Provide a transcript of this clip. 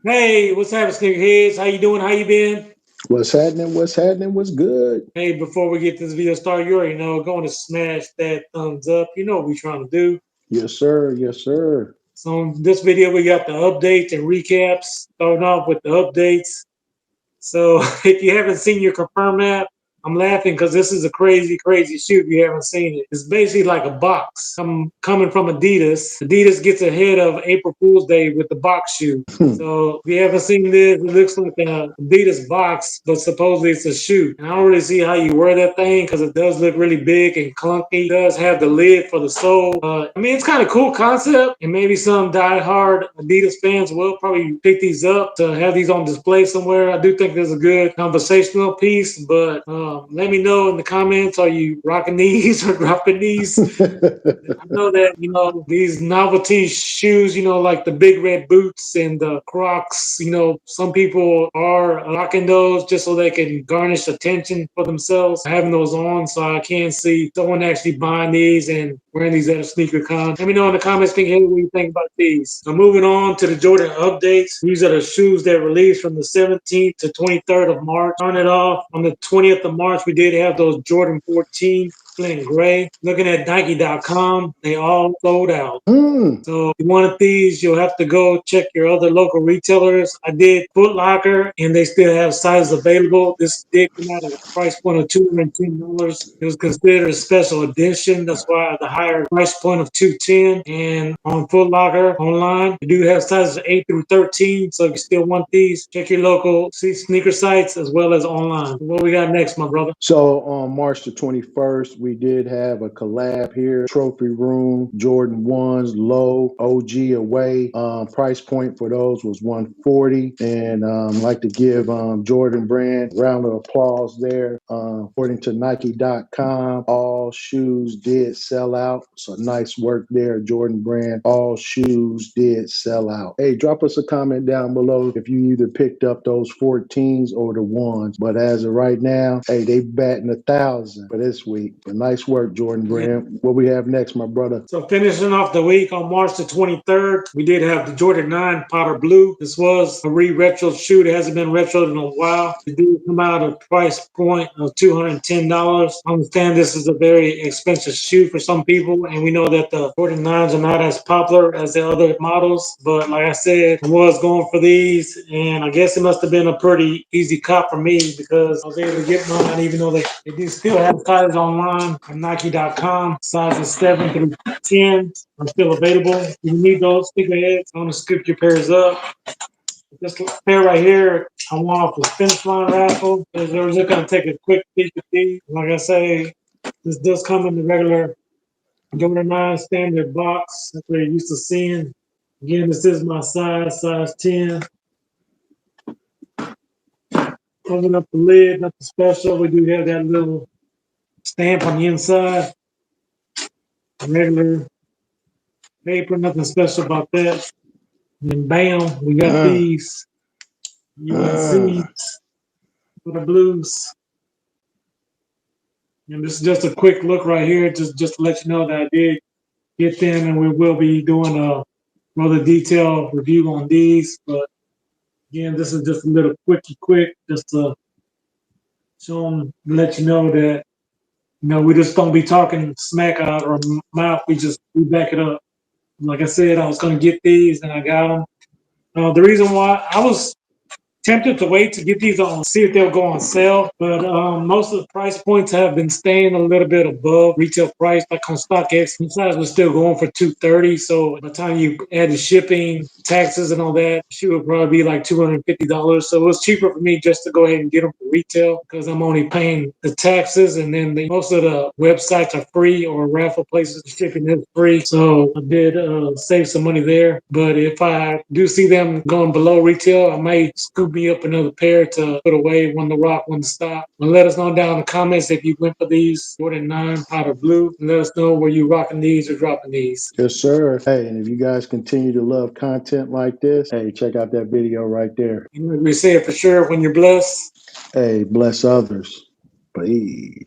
Hey, what's happening, Sneakerheads? How you doing? How you been? What's happening? What's happening? What's good? Hey, before we get this video started, you already know, going to smash that thumbs up. You know what we're trying to do. Yes, sir. Yes, sir. So in this video, we got the updates and recaps. Starting off with the updates. So if you haven't seen your confirm app, I'm laughing because this is a crazy, crazy shoe if you haven't seen it. It's basically like a box coming from Adidas. Adidas gets ahead of April Fool's Day with the box shoe. So if you haven't seen this, it looks like an Adidas box, but supposedly it's a shoe. And I don't really see how you wear that thing because it does look really big and clunky. It does have the lid for the sole. I mean, it's kind of cool concept, and maybe some die-hard Adidas fans will probably pick these up to have these on display somewhere. I do think there's a good conversational piece, but let me know in the comments, are you rocking these or dropping these? I know that, these novelty shoes, like the big red boots and the Crocs, some people are rocking those just so they can garnish attention for themselves, having those on. So I can't see someone actually buying these and wearing these at a sneaker con. Let me know in the comments, hey, what you think about these. So moving on to the Jordan updates. These are the shoes that released from the 17th to 23rd of March. Starting it off on the 20th of March, we did have those Jordan 14 in gray. Looking at Nike.com, they all sold out. So if you wanted these, you'll have to go check your other local retailers. I did Foot Locker, and they still have sizes available. This did come out at a price point of $210. It was considered a special edition. That's why the higher price point of $210. And on Foot Locker online, you do have sizes 8 through 13. So if you still want these, check your local sneaker sites as well as online. What we got next, my brother? So on March the 21st, we did have a collab here. Trophy Room, Jordan 1s, low, OG away. Price point for those was 140. And like to give Jordan Brand a round of applause there. According to Nike.com, all shoes did sell out. So nice work there, Jordan Brand. All shoes did sell out. Hey, drop us a comment down below if you either picked up those 14s or the ones. But as of right now, hey, they batting 1,000 for this week. But nice work, Jordan Brand. What we have next, my brother? So finishing off the week on March the 23rd, we did have the Jordan 9 Powder Blue. This was a retro shoe that hasn't been retroed in a while. It did come out at a price point of $210. I understand this is a very expensive shoe for some people, and we know that the Jordan 9s are not as popular as the other models. But like I said, I was going for these, and I guess it must have been a pretty easy cop for me because I was able to get mine, even though they do still have sizes online on Nike.com. Sizes 7 through 10 are still available. If you need those sneakerheads, I'm going to scoop your pairs up. This pair right here, I want off the finish line raffle. We're just going to take a quick peek at these. Like I say, this does come in the regular Jordan 9 standard box. That's what you're used to seeing. Again, this is my size 10. Open up the lid, nothing special. We do have that little stamp on the inside. Regular paper, nothing special about that. And then bam, we got these UNCs for the blues. And this is just a quick look right here, just to let you know that I did get them, and we will be doing a rather detailed review on these. But again, this is just a little quick, just to show them, let you know that we just don't be talking smack out our mouth. We back it up. Like I said, I was going to get these, and I got them. The reason why I was tempted to wait to get these on, see if they'll go on sale, but most of the price points have been staying a little bit above retail price. Like on StockX, the size was still going for $230. So by the time you add the shipping, taxes, and all that, she would probably be like $250. So it was cheaper for me just to go ahead and get them for retail because I'm only paying the taxes, and then most of the websites are free or raffle places. The shipping is free, so I did save some money there. But if I do see them going below retail, I may scoop me up another pair to put away when the rock, when to stop. And let us know down in the comments if you went for these Jordan 9 Powder Blue. And let us know where you rocking these or dropping these. Yes, sir. Hey, and if you guys continue to love content like this, hey, check out that video right there. And we say it for sure, when you're blessed, hey, bless others. Please.